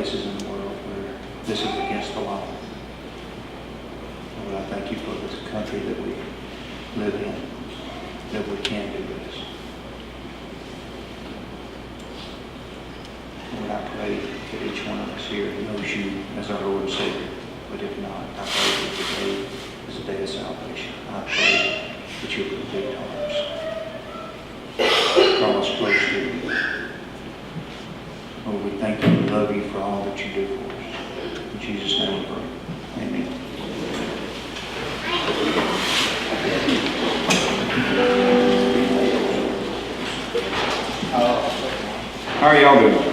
places in the world where this is against the law. Lord, I thank you for this country that we live in, that we can do this. Lord, I pray that each one of us here knows you as our Lord and Savior. But if not, I pray that today is a day of salvation. I pray that you'll convict hearts. Draw us close to you. Lord, we thank you and love you for all that you do for us. In Jesus' name we pray. Amen. How are y'all doing?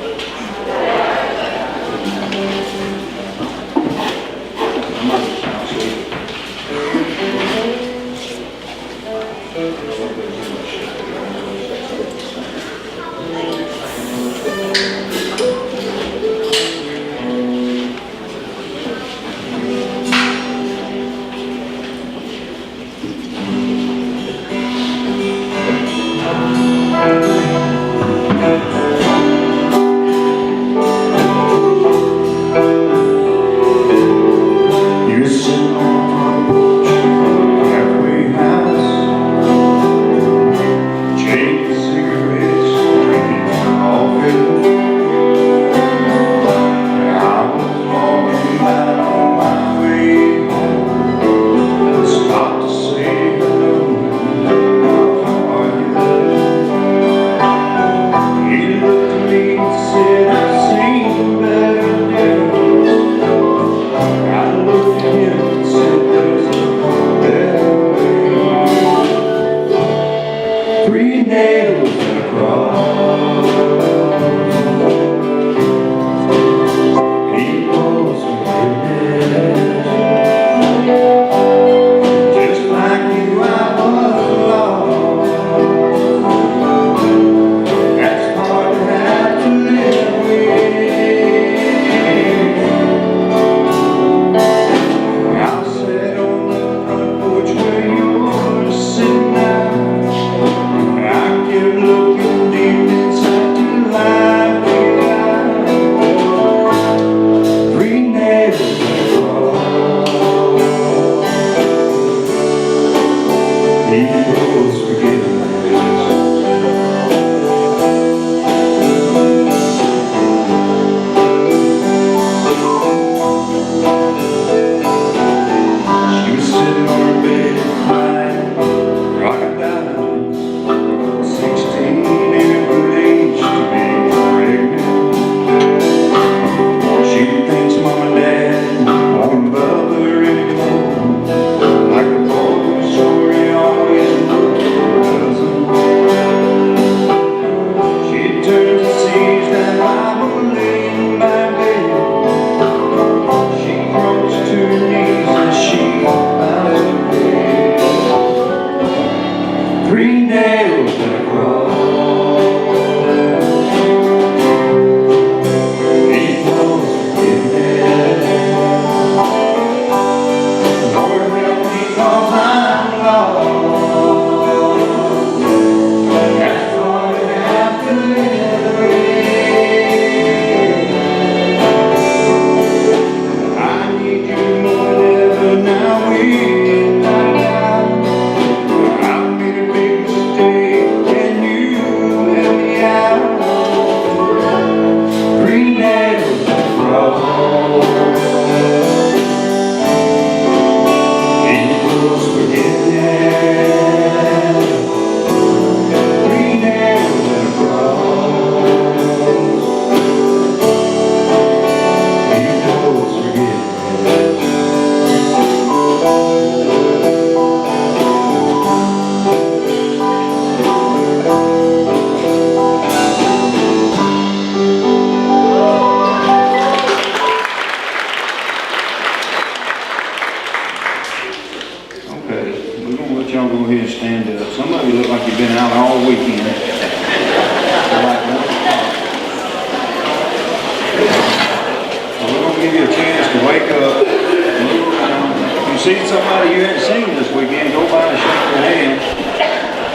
See somebody you hadn't seen this weekend, go by and shake their hand.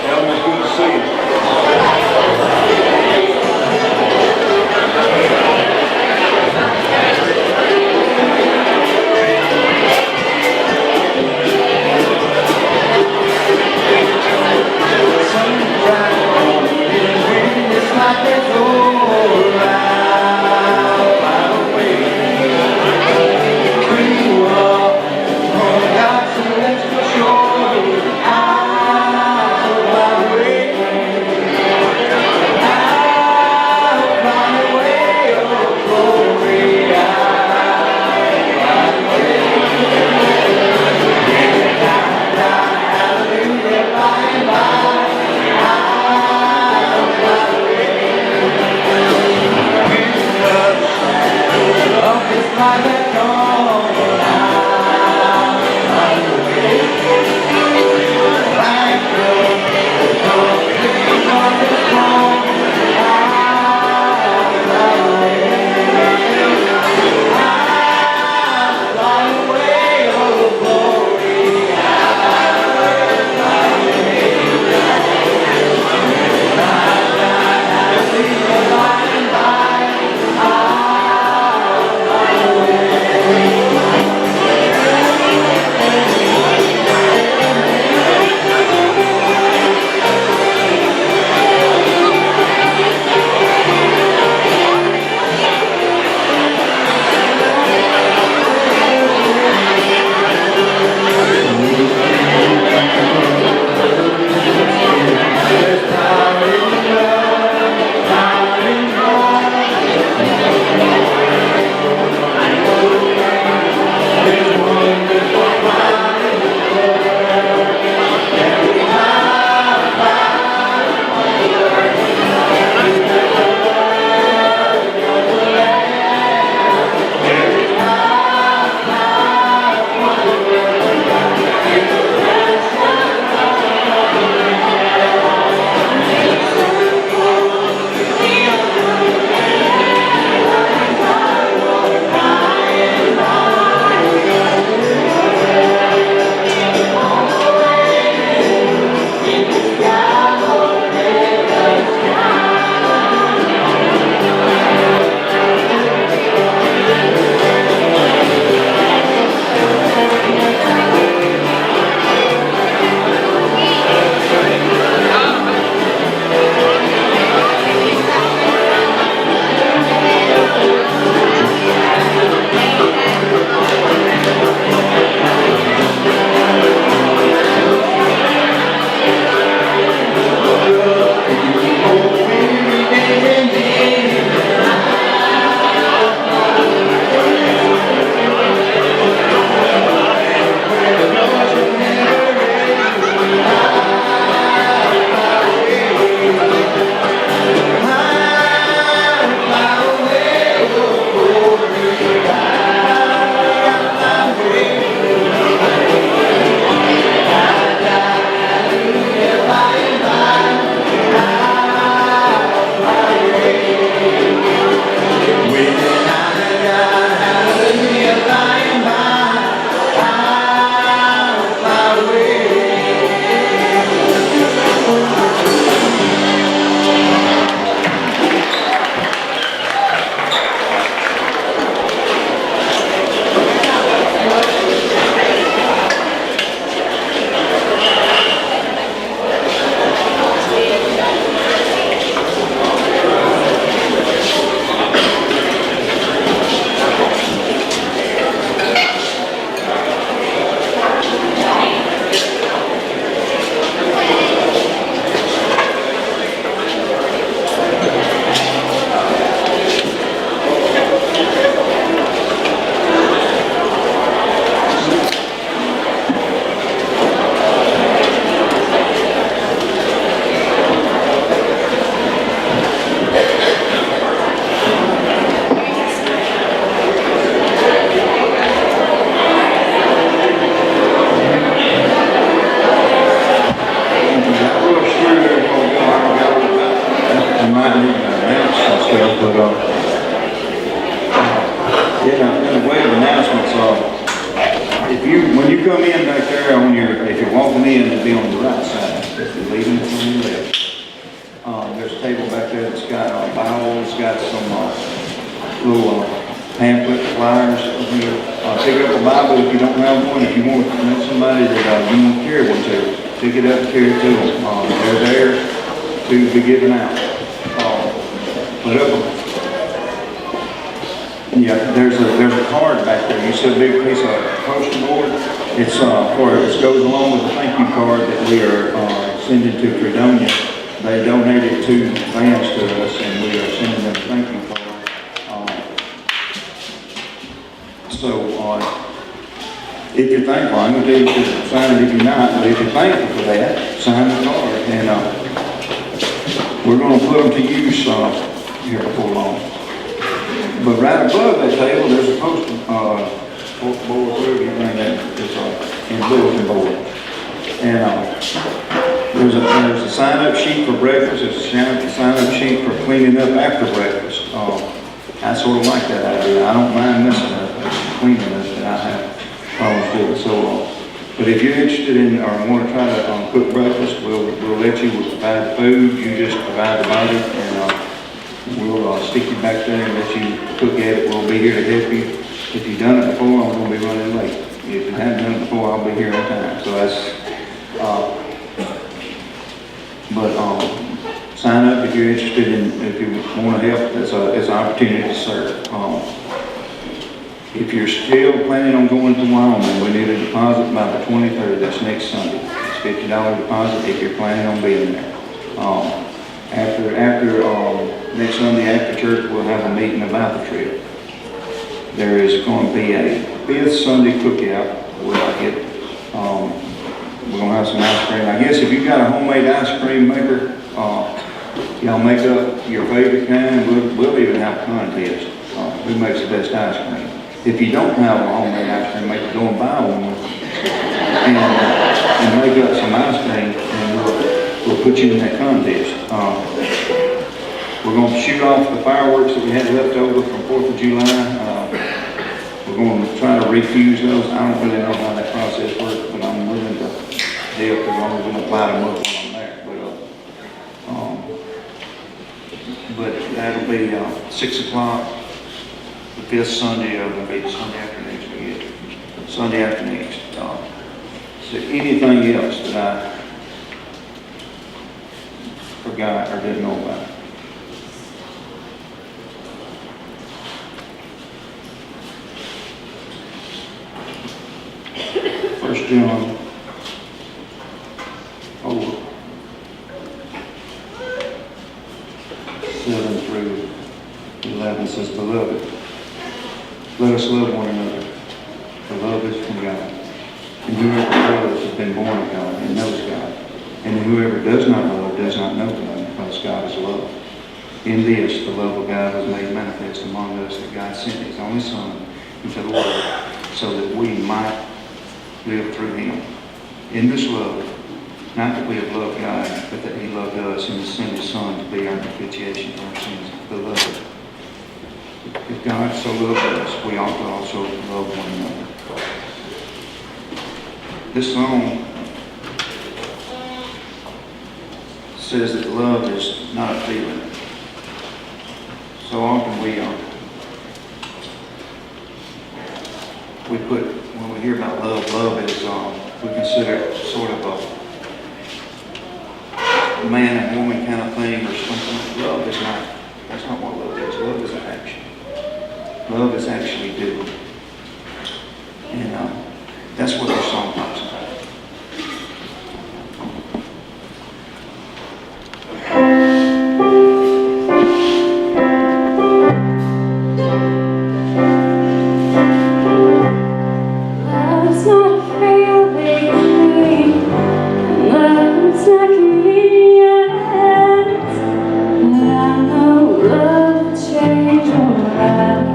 Tell them it's good to see you. right side, leaving it on the left. There's a table back there that's got a Bible, it's got some little pamphlet flyers over here. Pick up a Bible if you don't have one. If you want to know somebody that you want to carry one to, pick it up and carry it to them. They're there to be given out. Put up yeah, there's a card back there. You see a big piece of poster board? It's it goes along with the thank you card that we are sending to Fredonia. They donated 2 vans to us, and we are sending them a thank you card. If you're thankful, I'm going to tell you to sign it if you're not, but if you're thankful for that, sign the card. And we're going to put them to use here before long. But right above that table, there's a poster board, whatever you think that is, in bulletin board. And there's a sign-up sheet for breakfast. There's a sign-up sheet for cleaning up after breakfast. I sort of like that idea. I don't mind messing up, cleaning up, and I have problems with it. So, but if you're interested in or want to try to cook breakfast, we'll let you. We'll provide the food. You just provide the body, and we'll stick you back there and let you cook at it. We'll be here to help you. If you've done it before, I'm going to be running late. If you haven't done it before, I'll be here on time. So that's. Sign up if you're interested in, if you want to help. It's an opportunity to serve. If you're still planning on going to Wyoming, we need a deposit by the 23rd. That's next Sunday. It's $50 deposit if you're planning on being there. After next Sunday after church, we'll have a meeting about the trip. There is going to be a 5th Sunday cookout. We're going to have some ice cream. I guess if you've got a homemade ice cream maker, y'all make up your favorite kind. We'll even have a contest. Who makes the best ice cream? If you don't have a homemade ice cream maker, go and buy one and make up some ice cream, and we'll put you in that contest. We're going to shoot off the fireworks that we had left over from 4th of July. We're going to try to refuse those. I don't really know how that process works, but I'm willing to help as long as we don't light them up when I'm there. But that'll be 6 o'clock, the 5th Sunday of the Sunday after next week. Sunday after next. Is there anything else that I forgot or didn't know about? First John 7 through 11 says, Beloved, let us love one another, for love is from God. And whoever loves has been born of God and knows God. And whoever does not love does not know God, because God is love. In this, the love of God was made manifest among us, that God sent His only Son into the world, so that we might live through Him. In this love, not that we have loved God, but that He loved us and sent His Son to be our propitiation for our sins. Beloved, if God so loved us, we ought to also love one another. This song says that love is not a feeling. So often when we hear about love is we consider it sort of a man and woman kind of thing or something. Love is not. That's not what love is. Love is an action. Love is actually doing. And that's what the song talks about. Change your life.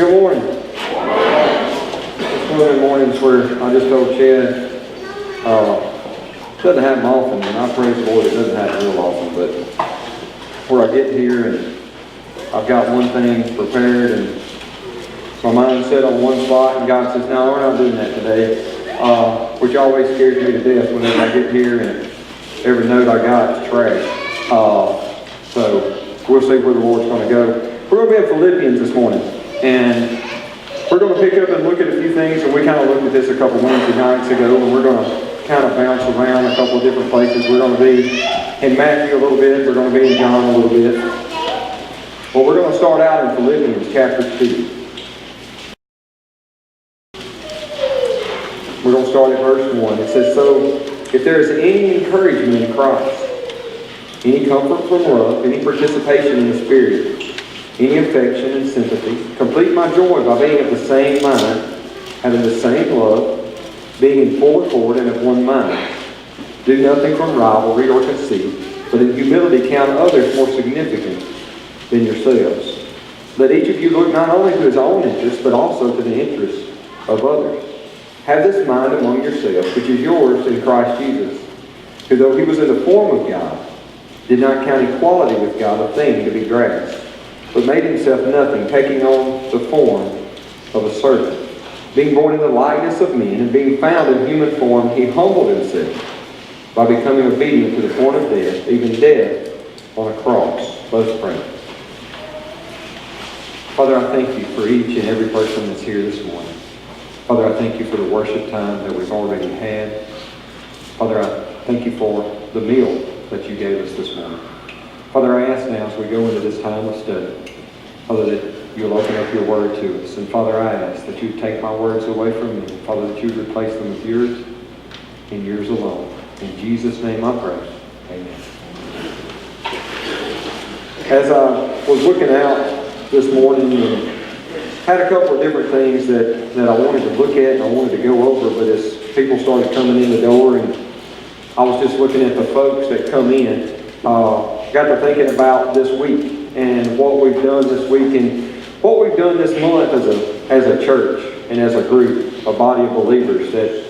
Good morning. It's one of the mornings where I just told Chad, it doesn't happen often, and I praise the Lord, it doesn't happen real often, but where I get here and I've got one thing prepared and my mind's set on one spot, and God says, no, we're not doing that today, which always scares me to death whenever I get here and every note I got is trash. So we'll see where the Lord's going to go. We're going to be in Philippians this morning, and we're going to pick up and look at a few things, and we kind of looked at this a couple Wednesday nights ago, and we're going to kind of bounce around a couple of different places. We're going to be in Matthew a little bit, we're going to be in John a little bit. Well, we're going to start out in Philippians chapter 2. We're going to start at verse 1. It says, so if there is any encouragement in Christ, any comfort from love, any participation in the Spirit, any affection and sympathy, complete my joy by being of the same mind, having the same love, being in full accord and of one mind. Do nothing from rivalry or conceit, but in humility count others more significant than yourselves. Let each of you look not only to his own interests, but also to the interests of others. Have this mind among yourselves, which is yours in Christ Jesus, who though he was in the form of God, did not count equality with God a thing to be grasped, but made himself nothing, taking on the form of a servant. Being born in the likeness of men, and being found in human form, he humbled himself by becoming obedient to the point of death, even death on a cross. Let's pray. Father, I thank you for each and every person that's here this morning. Father, I thank you for the worship time that we've already had. Father, I thank you for the meal that you gave us this morning. Father, I ask now as we go into this time of study, Father, that you'll open up your word to us. And Father, I ask that you take my words away from me. Father, that you replace them with yours and yours alone. In Jesus' name I pray. Amen. As I was looking out this morning and had a couple of different things that I wanted to look at and I wanted to go over, but as people started coming in the door and I was just looking at the folks that come in, got to thinking about this week and what we've done this week and what we've done this month as a church and as a group, a body of believers, that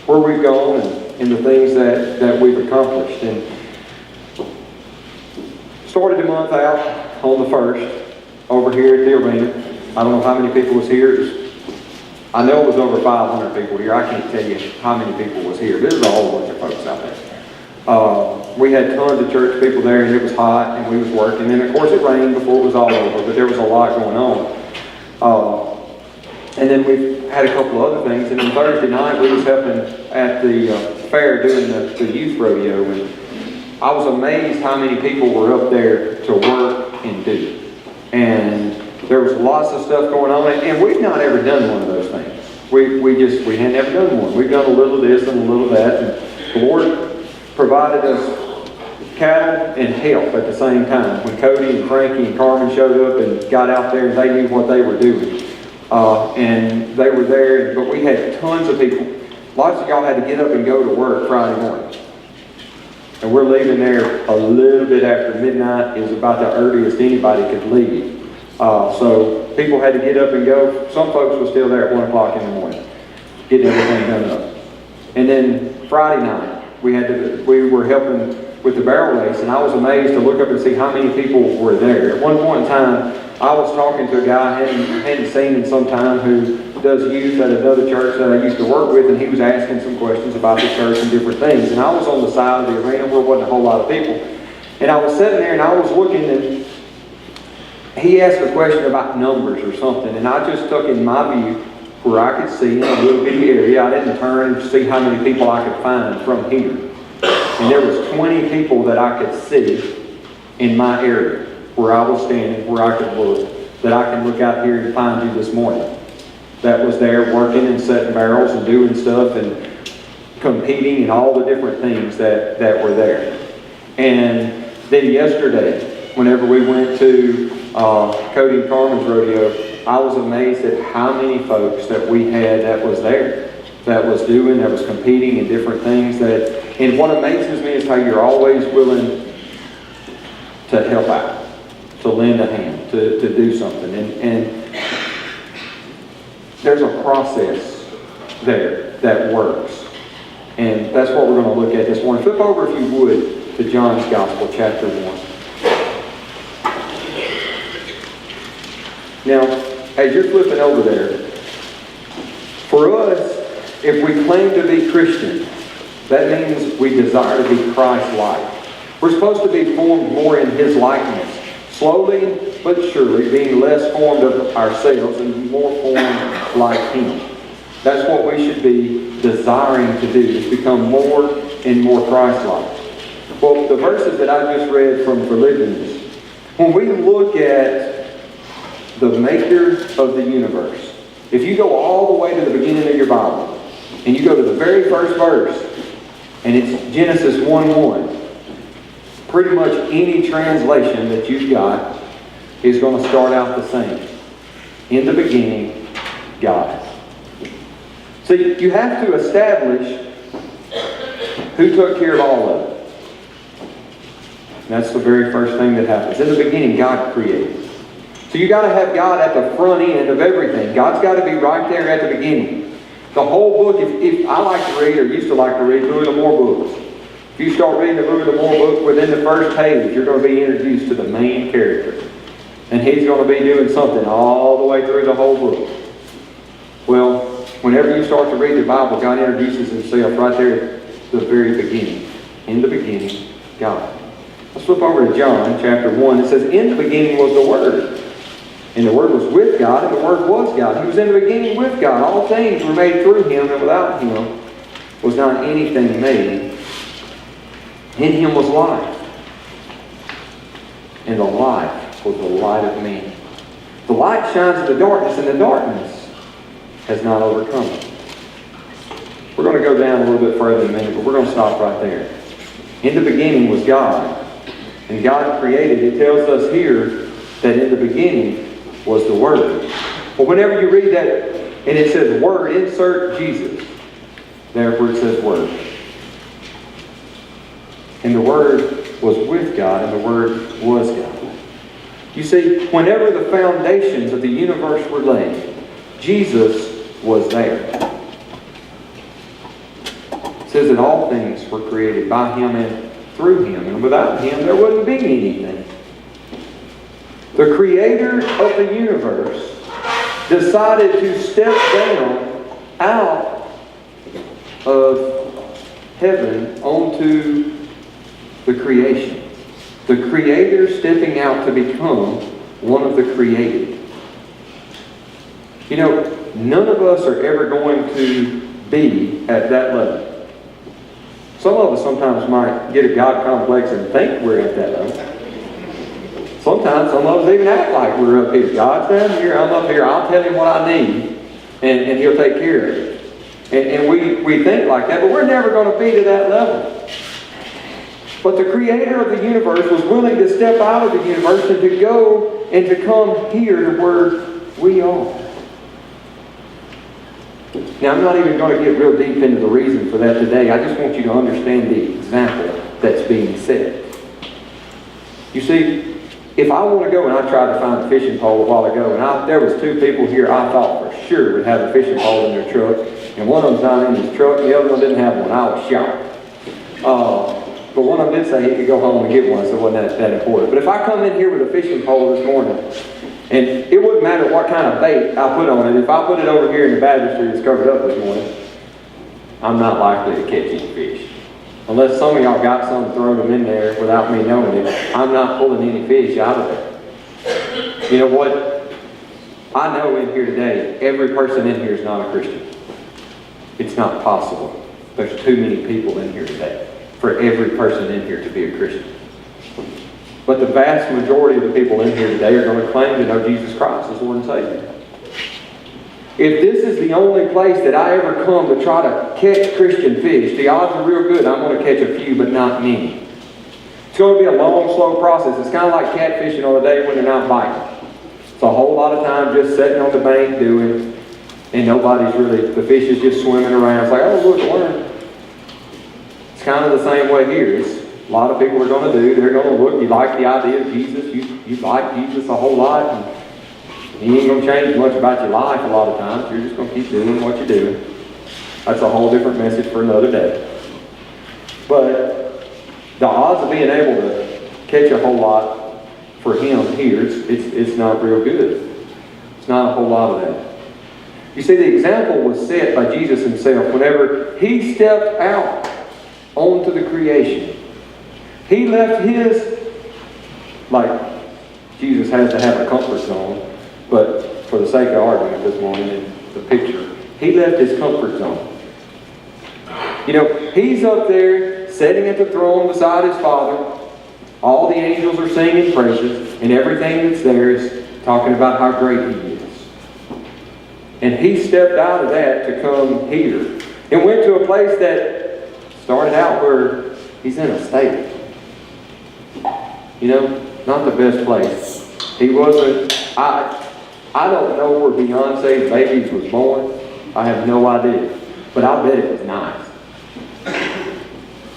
where we've gone and the things that we've accomplished. And started the month out on the 1st over here at the arena. I don't know how many people was here. I know it was over 500 people here. I can't tell you how many people was here. There's a whole bunch of folks out there. We had tons of church people there, and it was hot, and we was working. And of course, it rained before it was all over, but there was a lot going on. And then we had a couple of other things. And then Thursday night, we was helping at the fair doing the youth rodeo, and I was amazed how many people were up there to work and do. And there was lots of stuff going on, and we've not ever done one of those things. We had never done one. We've done a little of this and a little of that, and the Lord provided us cattle and help at the same time. When Cody and Frankie and Carmen showed up and got out there, and they knew what they were doing, and they were there. But we had tons of people. Lots of y'all had to get up and go to work Friday morning. And we're leaving there a little bit after midnight. It was about the earliest anybody could leave. So people had to get up and go. Some folks were still there at 1 o'clock in the morning, getting everything done up. And then Friday night, we were helping with the barrel race, and I was amazed to look up and see how many people were there. At one point in time, I was talking to a guy I hadn't seen in some time who does youth at another church that I used to work with, and he was asking some questions about the church and different things. And I was on the side of the arena where there wasn't a whole lot of people. And I was sitting there and I was looking, and he asked a question about numbers or something, and I just took in my view where I could see in a little bitty area. I didn't turn and see how many people I could find from here. And there was 20 people that I could see in my area where I was standing, where I could look, that I can look out here and find you this morning. That was there working and setting barrels and doing stuff and competing and all the different things that were there. And then yesterday, whenever we went to Cody and Carmen's rodeo, I was amazed at how many folks that we had that was there, that was doing, that was competing in different things. And what amazes me is how you're always willing to help out, to lend a hand, to do something. And there's a process there that works. And that's what we're going to look at this morning. Flip over, if you would, to John's Gospel, chapter 1. Now, as you're flipping over there, for us, if we claim to be Christian, that means we desire to be Christ-like. We're supposed to be formed more in His likeness, slowly but surely being less formed of ourselves and more formed like Him. That's what we should be desiring to do, is become more and more Christ-like. Well, the verses that I just read from Philippians, when we look at the maker of the universe, if you go all the way to the beginning of your Bible, and you go to the very first verse, and it's Genesis 1:1, pretty much any translation that you've got is going to start out the same. In the beginning, God. So you have to establish who took care of all of it. And that's the very first thing that happens. In the beginning, God created. So you got to have God at the front end of everything. God's got to be right there at the beginning. The whole book, if I like to read, or used to like to read, Louis L'Amour books. If you start reading the Louis L'Amour book, within the first page, you're going to be introduced to the main character. And he's going to be doing something all the way through the whole book. Well, whenever you start to read the Bible, God introduces Himself right there at the very beginning. In the beginning, God. Let's flip over to John chapter 1. It says, in the beginning was the Word. And the Word was with God, and the Word was God. He was in the beginning with God. All things were made through Him, and without Him was not anything made. In Him was life. And the life was the light of men. The light shines in the darkness, and the darkness has not overcome it. We're going to go down a little bit further in a minute, but we're going to stop right there. In the beginning was God. And God created. It tells us here that in the beginning was the Word. Well, whenever you read that and it says Word, insert Jesus. Therefore it says Word. And the Word was with God, and the Word was God. You see, whenever the foundations of the universe were laid, Jesus was there. It says that all things were created by Him and through Him, and without Him there wouldn't be anything. The Creator of the universe decided to step down out of heaven onto the creation. The Creator stepping out to become one of the created. You know, none of us are ever going to be at that level. Some of us sometimes might get a God complex and think we're at that level. Sometimes some of us even act like we're up here. God's down here, I'm up here, I'll tell Him what I need, and He'll take care of it. And we think like that, but we're never going to be to that level. But the Creator of the universe was willing to step out of the universe and to go and to come here to where we are. Now, I'm not even going to get real deep into the reason for that today. I just want you to understand the example that's being set. You see, if I want to go, and I tried to find a fishing pole a while ago, and there was two people here I thought for sure would have a fishing pole in their truck, and one of them's not in his truck, and the other one didn't have one. I was shocked. But one of them did say he could go home and get one, so it wasn't that important. But if I come in here with a fishing pole this morning, and it wouldn't matter what kind of bait I put on it, if I put it over here in the baptistry that's covered up this morning, I'm not likely to catch any fish. Unless some of y'all got some, thrown them in there without me knowing it, I'm not pulling any fish out of there. You know what? I know in here today, every person in here is not a Christian. It's not possible. There's too many people in here today for every person in here to be a Christian. But the vast majority of the people in here today are going to claim to know Jesus Christ as Lord and Savior. If this is the only place that I ever come to try to catch Christian fish, the odds are real good I'm going to catch a few, but not many. It's going to be a long, slow process. It's kind of like catfishing on a day when they're not biting. It's a whole lot of time just sitting on the bank doing, and nobody's really, the fish is just swimming around. It's like, oh, look, a worm. It's kind of the same way here. a lot of people are going to do. They're going to look, you like the idea of Jesus, you like Jesus a whole lot, and he ain't going to change much about your life a lot of times. You're just going to keep doing what you're doing. That's a whole different message for another day. But the odds of being able to catch a whole lot for him here, it's not real good. It's not a whole lot of that. You see, the example was set by Jesus himself whenever he stepped out onto the creation. He left his, like Jesus has to have a comfort zone, but for the sake of argument this morning in the picture, he left his comfort zone. You know, he's up there sitting at the throne beside his Father. All the angels are singing praises, and everything that's there is talking about how great he is. And he stepped out of that to come here and went to a place that started out where he's in a stable. You know, not the best place. He wasn't, I don't know where Beyonce's babies was born. I have no idea. But I bet it was nice.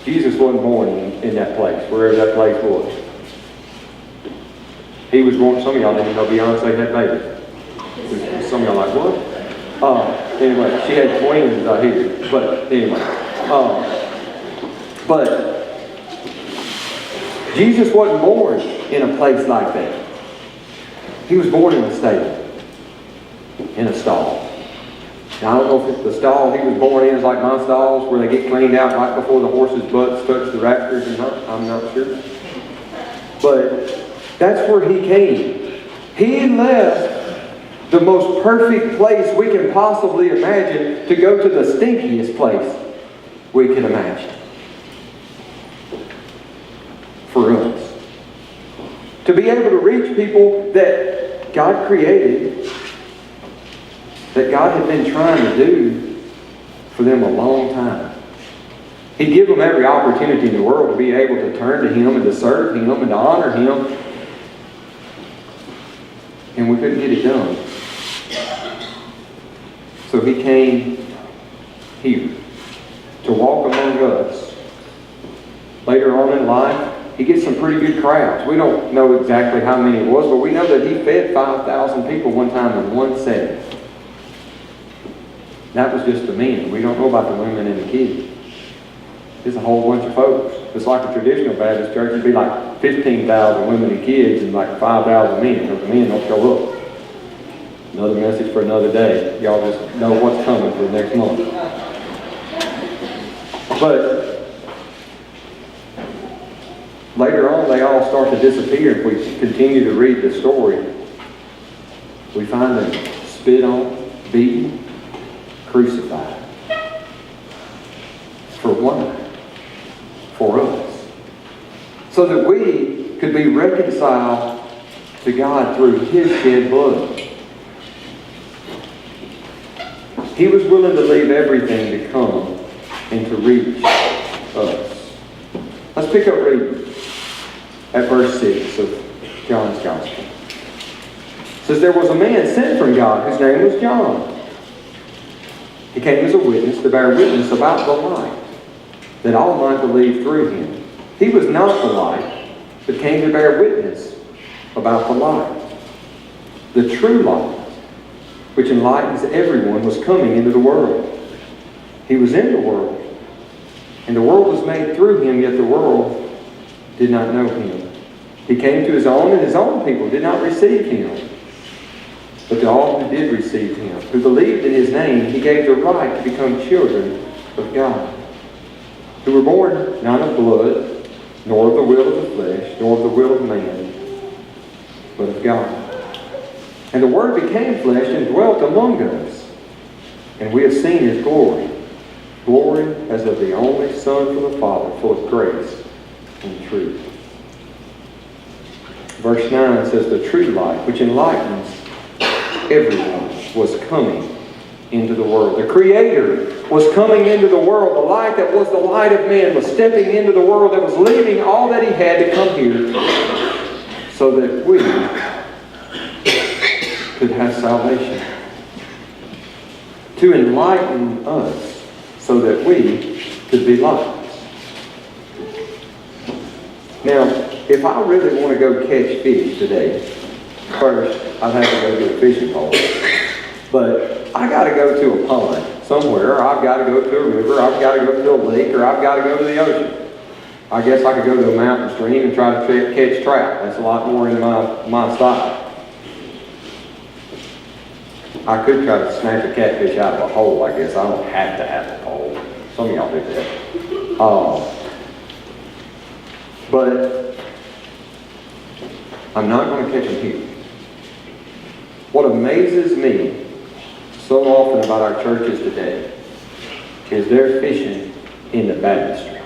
Jesus wasn't born in that place, wherever that place was. He was born, some of y'all didn't know Beyonce had babies. Some of y'all like, what? Anyway, she had twins, I hear. But anyway. But Jesus wasn't born in a place like that. He was born in a stable, in a stall. Now, I don't know if the stall he was born in is like my stalls, where they get cleaned out right before the horses' butts touch the rafters or not. I'm not sure. But that's where he came. He left the most perfect place we can possibly imagine to go to the stinkiest place we can imagine. For us. To be able to reach people that God created, that God had been trying to do for them a long time. He'd give them every opportunity in the world to be able to turn to Him and to serve Him and to honor Him. And we couldn't get it done. So He came here to walk among us. Later on in life, He gets some pretty good crowds. We don't know exactly how many it was, but we know that He fed 5,000 people one time in one setting. That was just the men. We don't know about the women and the kids. It's a whole bunch of folks. It's like a traditional Baptist church. It'd be like 15,000 women and kids and like 5,000 men, because the men don't show up. Another message for another day. Y'all just know what's coming for the next month. But later on, they all start to disappear. If we continue to read the story, we find them spit on, beaten, crucified. For what? For us. So that we could be reconciled to God through His shed blood. He was willing to leave everything to come and to reach us. Let's pick up reading at verse 6 of John's Gospel. It says, there was a man sent from God whose name was John. He came as a witness to bear witness about the light, that all might believe through him. He was not the light, but came to bear witness about the light. The true light, which enlightens everyone, was coming into the world. He was in the world, and the world was made through him, yet the world did not know him. He came to his own, and his own people did not receive him. But to all who did receive him, who believed in his name, he gave the right to become children of God, who were born not of blood, nor of the will of the flesh, nor of the will of man, but of God. And the Word became flesh and dwelt among us, and we have seen His glory, glory as of the only Son from the Father, full of grace and truth. Verse 9 says, the true light, which enlightens everyone, was coming into the world. The Creator was coming into the world. The light that was the light of men was stepping into the world, that was leaving all that He had to come here so that we could have salvation. To enlighten us so that we could be lights. Now, if I really want to go catch fish today, first I'd have to go to a fishing pole. But I got to go to a pond somewhere, or I've got to go to a river, I've got to go to a lake, or I've got to go to the ocean. I guess I could go to a mountain stream and try to catch trout. That's a lot more in my style. I could try to snatch a catfish out of a hole, I guess. I don't have to have a hole. Some of y'all do that. But I'm not going to catch them here. What amazes me so often about our churches today is they're fishing in the baptistry.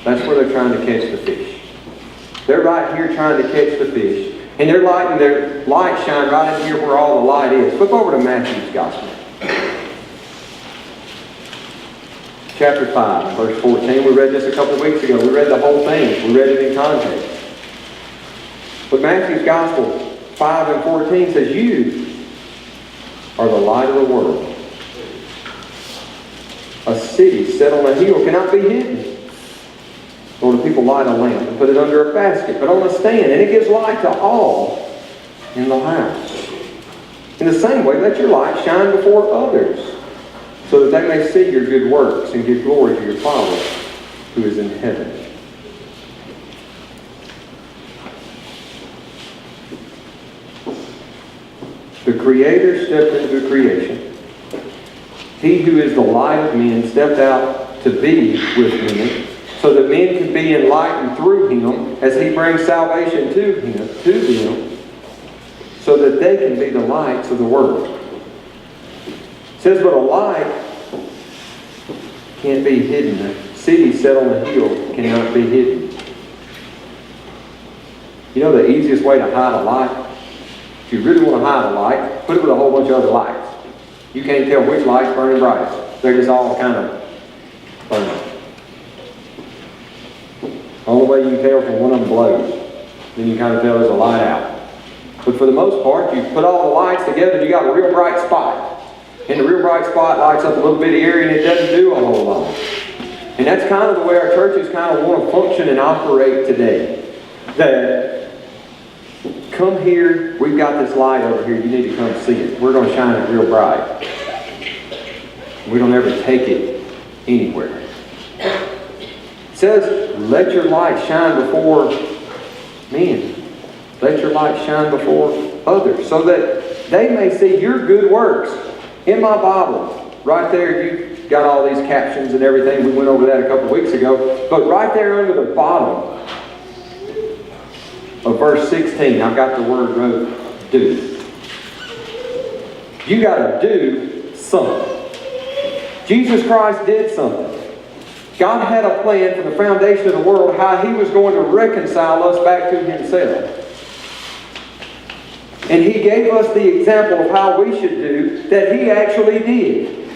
That's where they're trying to catch the fish. They're right here trying to catch the fish. And they're letting their light shine right in here where all the light is. Flip over to Matthew's Gospel. Chapter 5, verse 14. We read this a couple of weeks ago. We read the whole thing. We read it in context. But Matthew's Gospel 5 and 14 says, "You are the light of the world. A city set on a hill cannot be hidden. Nor do people light a lamp and put it under a basket, but on a stand, and it gives light to all in the house. In the same way, let your light shine before others, so that they may see your good works and give glory to your Father who is in heaven." The Creator stepped into creation. He who is the light of men stepped out to be with men, so that men can be enlightened through Him as He brings salvation to them, so that they can be the lights of the world. It says, but a light can't be hidden. A city set on a hill cannot be hidden. You know the easiest way to hide a light? If you really want to hide a light, put it with a whole bunch of other lights. You can't tell which light's burning brightest. They're just all kind of burning. The only way you can tell from one of them blows. Then you kind of tell there's a light out. But for the most part, you put all the lights together and you got a real bright spot. And the real bright spot lights up a little bitty area and it doesn't do a whole lot. And that's kind of the way our churches kind of want to function and operate today. That come here, we've got this light over here, you need to come see it. We're going to shine it real bright. We don't ever take it anywhere. It says, let your light shine before men. Let your light shine before others, so that they may see your good works. In my Bible, right there, you got all these captions and everything. We went over that a couple of weeks ago. But right there under the bottom of verse 16, I've got the word wrote, do. You got to do something. Jesus Christ did something. God had a plan from the foundation of the world how He was going to reconcile us back to Himself. And He gave us the example of how we should do that He actually did.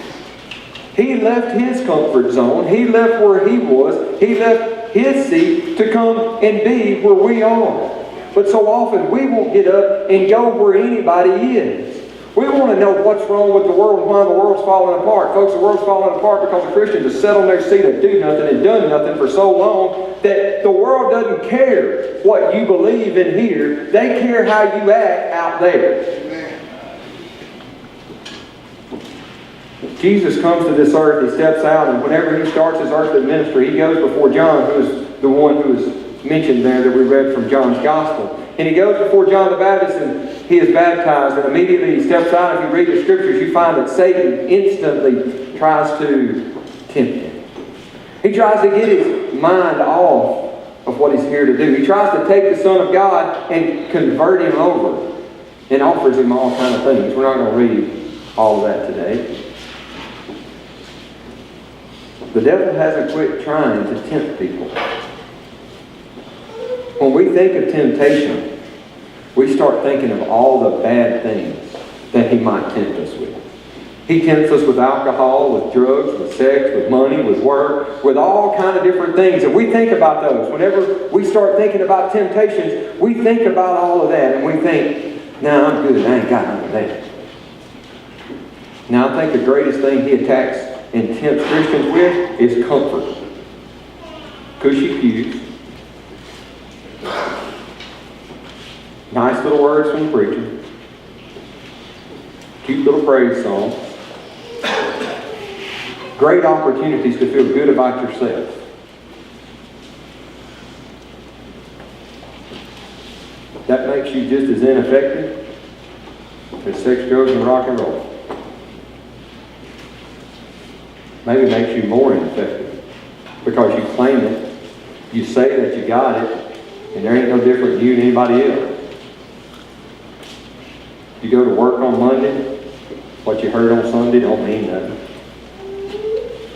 He left His comfort zone. He left where He was. He left His seat to come and be where we are. But so often we won't get up and go where anybody is. We want to know what's wrong with the world and why the world's falling apart. Folks, the world's falling apart because the Christians have sat on their seat and do nothing and done nothing for so long that the world doesn't care what you believe in here. They care how you act out there. Jesus comes to this earth, He steps out, and whenever He starts His earthly ministry, He goes before John, who is the one who is mentioned there that we read from John's Gospel. And He goes before John the Baptist and he is baptized, and immediately he steps out. If you read the Scriptures, you find that Satan instantly tries to tempt him. He tries to get his mind off of what he's here to do. He tries to take the Son of God and convert him over and offers him all kinds of things. We're not going to read all of that today. The devil hasn't quit trying to tempt people. When we think of temptation, we start thinking of all the bad things that he might tempt us with. He tempts us with alcohol, with drugs, with sex, with money, with work, with all kind of different things. And we think about those. Whenever we start thinking about temptations, we think about all of that. And we think, no, I'm good. I ain't got none of that. Now, I think the greatest thing he attacks and tempts Christians with is comfort. cushy pews, nice little words from the preacher, cute little praise songs, great opportunities to feel good about yourself. That makes you just as ineffective as sex, drugs, and rock and roll. Maybe makes you more ineffective because you claim it, you say that you got it, and there ain't no different than you and anybody else. You go to work on Monday, what you heard on Sunday don't mean nothing.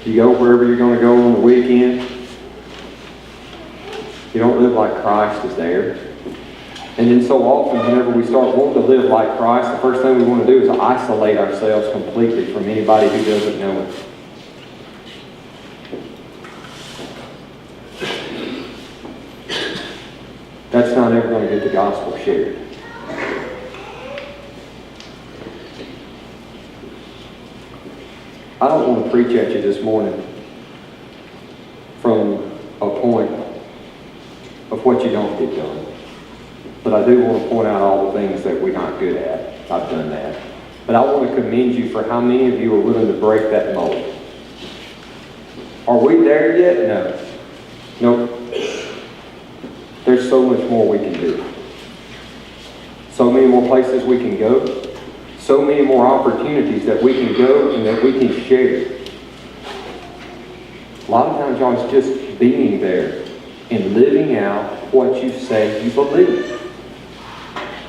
You go wherever you're going to go on the weekend, you don't live like Christ is there. And then so often, whenever we start wanting to live like Christ, the first thing we want to do is isolate ourselves completely from anybody who doesn't know it. That's not ever going to get the gospel shared. I don't want to preach at you this morning from a point of what you don't get done. But I do want to point out all the things that we're not good at. I've done that. But I want to commend you for how many of you are willing to break that mold. Are we there yet? No. Nope. There's so much more we can do. So many more places we can go. So many more opportunities that we can go and that we can share. A lot of times, y'all, it's just being there and living out what you say you believe.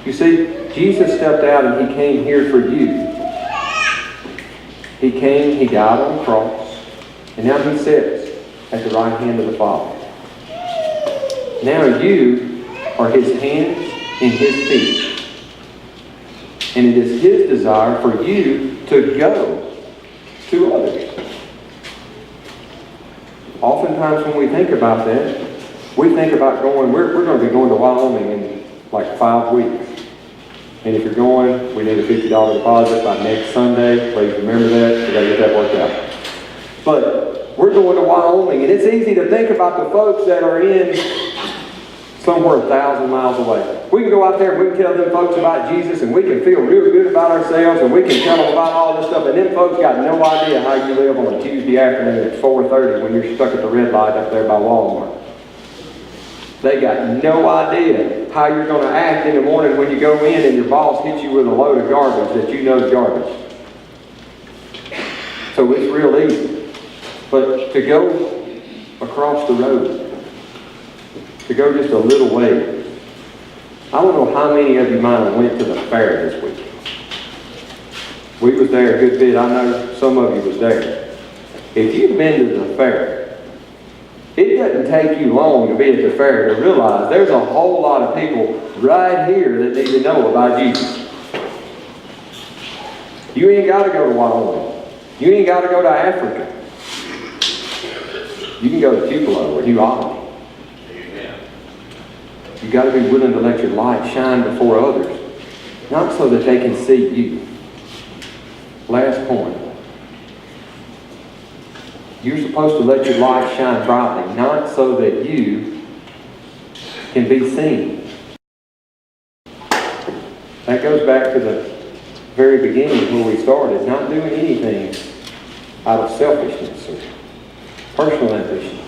You see, Jesus stepped out and He came here for you. He came, He died on the cross, and now He sits at the right hand of the Father. Now you are His hands and His feet. And it is His desire for you to go to others. Oftentimes when we think about that, we think about going, we're going to be going to Wyoming in like 5 weeks. And if you're going, we need a $50 deposit by next Sunday. Please remember that. We've got to get that worked out. But we're going to Wyoming, and it's easy to think about the folks that are in somewhere 1,000 miles away. We can go out there and we can tell them folks about Jesus, and we can feel real good about ourselves, and we can tell them about all this stuff, and them folks got no idea how you live on a Tuesday afternoon at 4:30 when you're stuck at the red light up there by Walmart. They got no idea how you're going to act in the morning when you go in and your boss hits you with a load of garbage that you know is garbage. So it's real easy. But to go across the road, to go just a little way, I don't know how many of you might have went to the fair this week. We was there a good bit. I know some of you was there. If you've been to the fair, it doesn't take you long to be at the fair to realize there's a whole lot of people right here that need to know about Jesus. You ain't got to go to Wyoming. You ain't got to go to Africa. You can go to Tupelo or New Albany. You got to be willing to let your light shine before others, not so that they can see you. Last point. You're supposed to let your light shine brightly, not so that you can be seen. That goes back to the very beginning where we started, not doing anything out of selfishness or personal ambitions,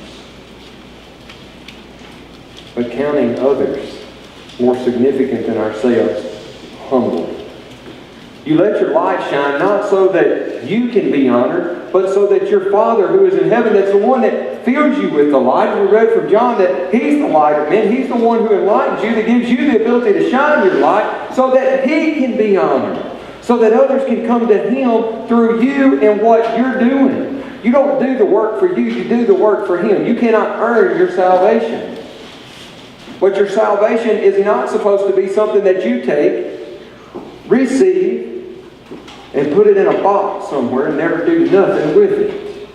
but counting others more significant than ourselves, humble. You let your light shine not so that you can be honored, but so that your Father who is in heaven, that's the one that fills you with the light. We read from John that He's the light of men. He's the one who enlightens you, that gives you the ability to shine your light so that He can be honored, so that others can come to Him through you and what you're doing. You don't do the work for you, you do the work for Him. You cannot earn your salvation. But your salvation is not supposed to be something that you take, receive, and put it in a box somewhere and never do nothing with it.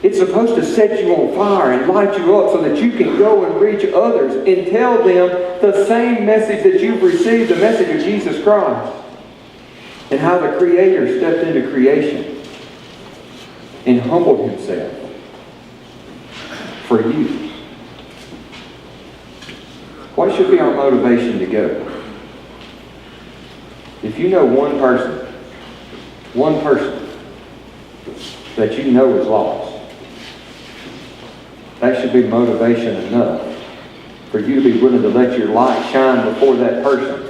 It's supposed to set you on fire and light you up so that you can go and reach others and tell them the same message that you've received, the message of Jesus Christ, and how the Creator stepped into creation and humbled Himself for you. What should be our motivation to go? If you know one person that you know is lost, that should be motivation enough for you to be willing to let your light shine before that person.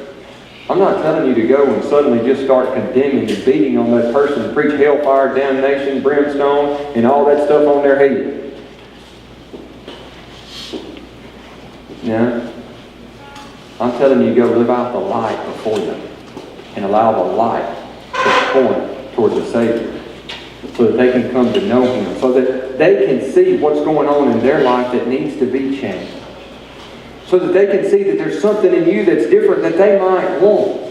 I'm not telling you to go and suddenly just start condemning and beating on that person and preach hellfire, damnation, brimstone, and all that stuff on their head. No. I'm telling you to go live out the light before them and allow the light to point toward the Savior so that they can come to know Him, so that they can see what's going on in their life that needs to be changed. So that they can see that there's something in you that's different that they might want.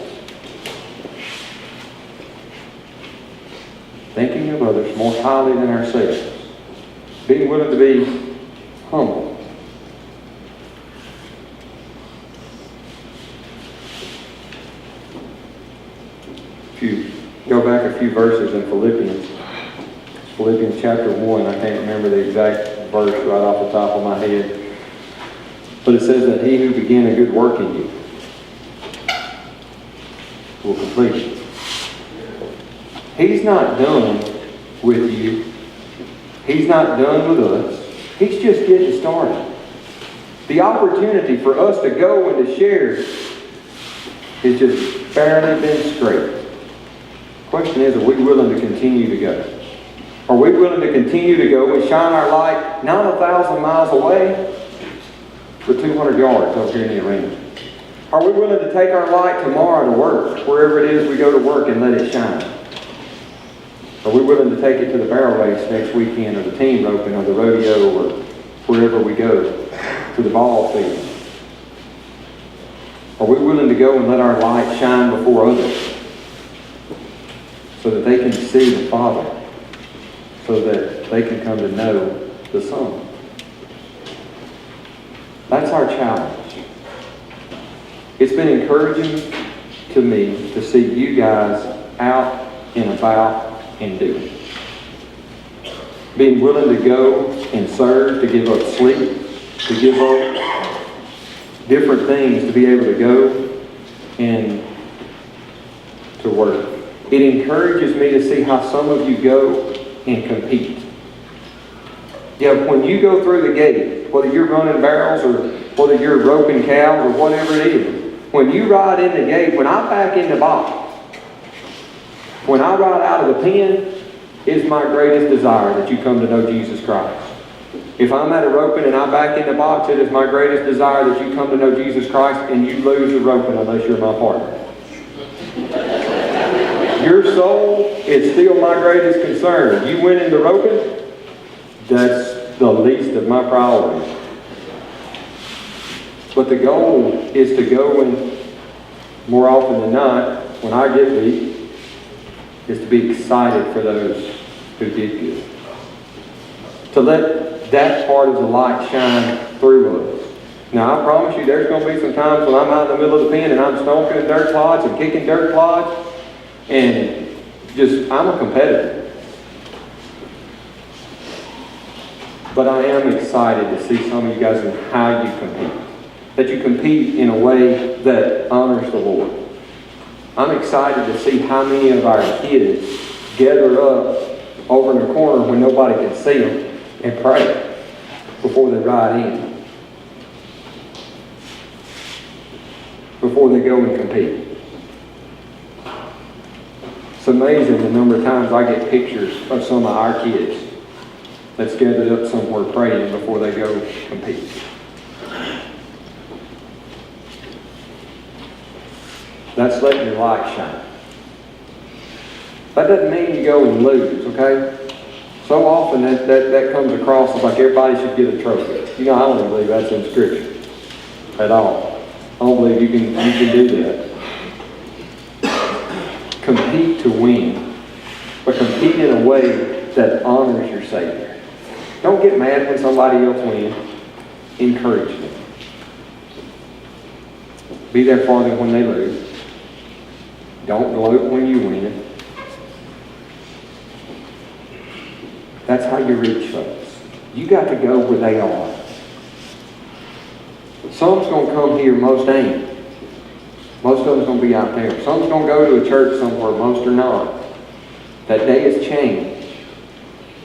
Thinking of others more highly than ourselves. Being willing to be humble. If you go back a few verses in Philippians chapter 1, I can't remember the exact verse right off the top of my head. But it says that He who began a good work in you will complete it. He's not done with you. He's not done with us. He's just getting started. The opportunity for us to go and to share is just barely been scraped. The question is, are we willing to continue to go? Are we willing to continue to go and shine our light not 1,000 miles away, but 200 yards up here in the arena? Are we willing to take our light tomorrow to work, wherever it is we go to work, and let it shine? Are we willing to take it to the barrel race next weekend, or the team roping, or the rodeo, or wherever we go, to the ball field? Are we willing to go and let our light shine before others so that they can see the Father, so that they can come to know the Son? That's our challenge. It's been encouraging to me to see you guys out and about and doing. Being willing to go and serve, to give up sleep, to give up different things to be able to go and to work. It encourages me to see how some of you go and compete. Yeah, when you go through the gate, whether you're running barrels or whether you're roping cows or whatever it is, when you ride in the gate, when I back in the box, when I ride out of the pen, it's my greatest desire that you come to know Jesus Christ. If I'm at a roping and I back in the box, it is my greatest desire that you come to know Jesus Christ, and you lose the roping unless you're my partner. Your soul is still my greatest concern. You win in the roping, that's the least of my priorities. But the goal is to go, and more often than not, when I get beat, is to be excited for those who did good. To let that part of the light shine through us. Now I promise you there's going to be some times when I'm out in the middle of the pen and I'm stomping dirt clods and kicking dirt clods, and I'm a competitor. But I am excited to see some of you guys and how you compete. That you compete in a way that honors the Lord. I'm excited to see how many of our kids gather up over in the corner when nobody can see them and pray before they ride in. Before they go and compete. It's amazing the number of times I get pictures of some of our kids that's gathered up somewhere praying before they go compete. That's letting your light shine. That doesn't mean you go and lose, okay? So often that comes across as like everybody should get a trophy. You know, I don't believe that's in Scripture at all. I don't believe you can do that. Compete to win, but compete in a way that honors your Savior. Don't get mad when somebody else wins. Encourage them. Be there for them when they lose. Don't gloat when you win. That's how you reach folks. You got to go where they are. Some's going to come here, most ain't. Most of them's going to be out there. Some's going to go to a church somewhere, most are not. That day has changed.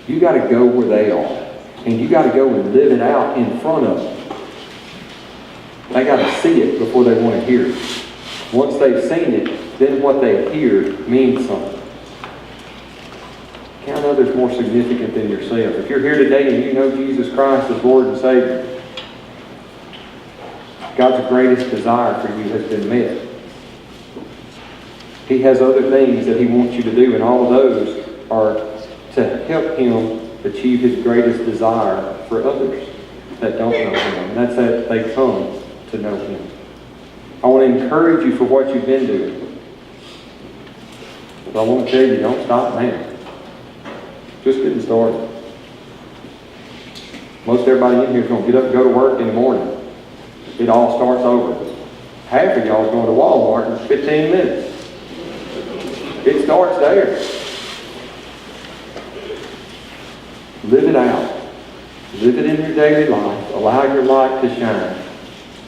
You got to go where they are. And you got to go and live it out in front of them. They got to see it before they want to hear it. Once they've seen it, then what they hear means something. Count others more significant than yourself. If you're here today and you know Jesus Christ as Lord and Savior, God's greatest desire for you has been met. He has other things that He wants you to do, and all of those are to help Him achieve His greatest desire for others that don't know Him. And that's that they come to know Him. I want to encourage you for what you've been doing. But I want to tell you, don't stop now. Just getting started. Most everybody in here is going to get up and go to work in the morning. It all starts over. Half of y'all is going to Walmart in 15 minutes. It starts there. Live it out. Live it in your daily life. Allow your light to shine.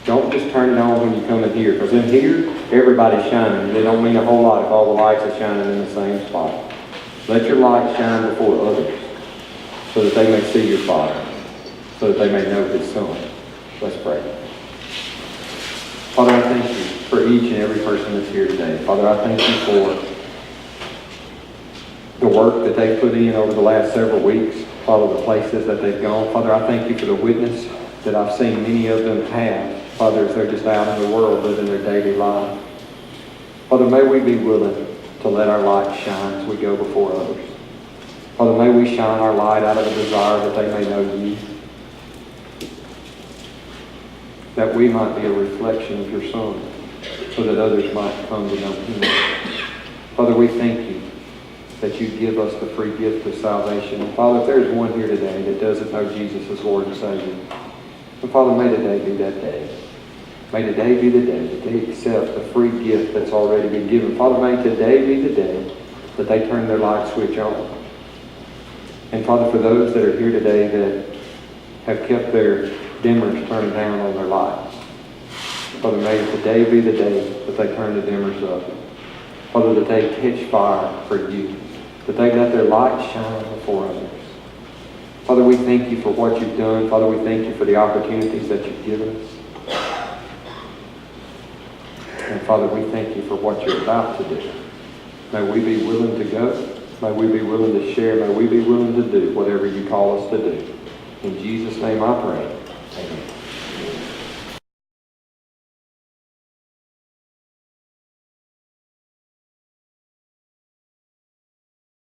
Don't just turn it on when you come in here. Because in here, everybody's shining. It don't mean a whole lot if all the lights are shining in the same spot. Let your light shine before others so that they may see your Father, so that they may know His Son. Let's pray. Father, I thank you for each and every person that's here today. Father, I thank you for the work that they've put in over the last several weeks. Father, the places that they've gone. Father, I thank you for the witness that I've seen many of them have. Father, as they're just out in the world living their daily life. Father, may we be willing to let our light shine as we go before others. Father, may we shine our light out of a desire that they may know you. That we might be a reflection of your Son, so that others might come to know Him. Father, we thank you that you give us the free gift of salvation. And Father, if there's one here today that doesn't know Jesus as Lord and Savior, and Father, may today be that day. May today be the day that they accept the free gift that's already been given. Father, may today be the day that they turn their light switch on. And Father, for those that are here today that have kept their dimmers turned down on their lights, Father, may today be the day that they turn the dimmers up. Father, that they catch fire for you, that they let their light shine before others. Father, we thank you for what you've done. Father, we thank you for the opportunities that you've given us. And Father, we thank you for what you're about to do. May we be willing to go. May we be willing to share. May we be willing to do whatever you call us to do. In Jesus' name I pray.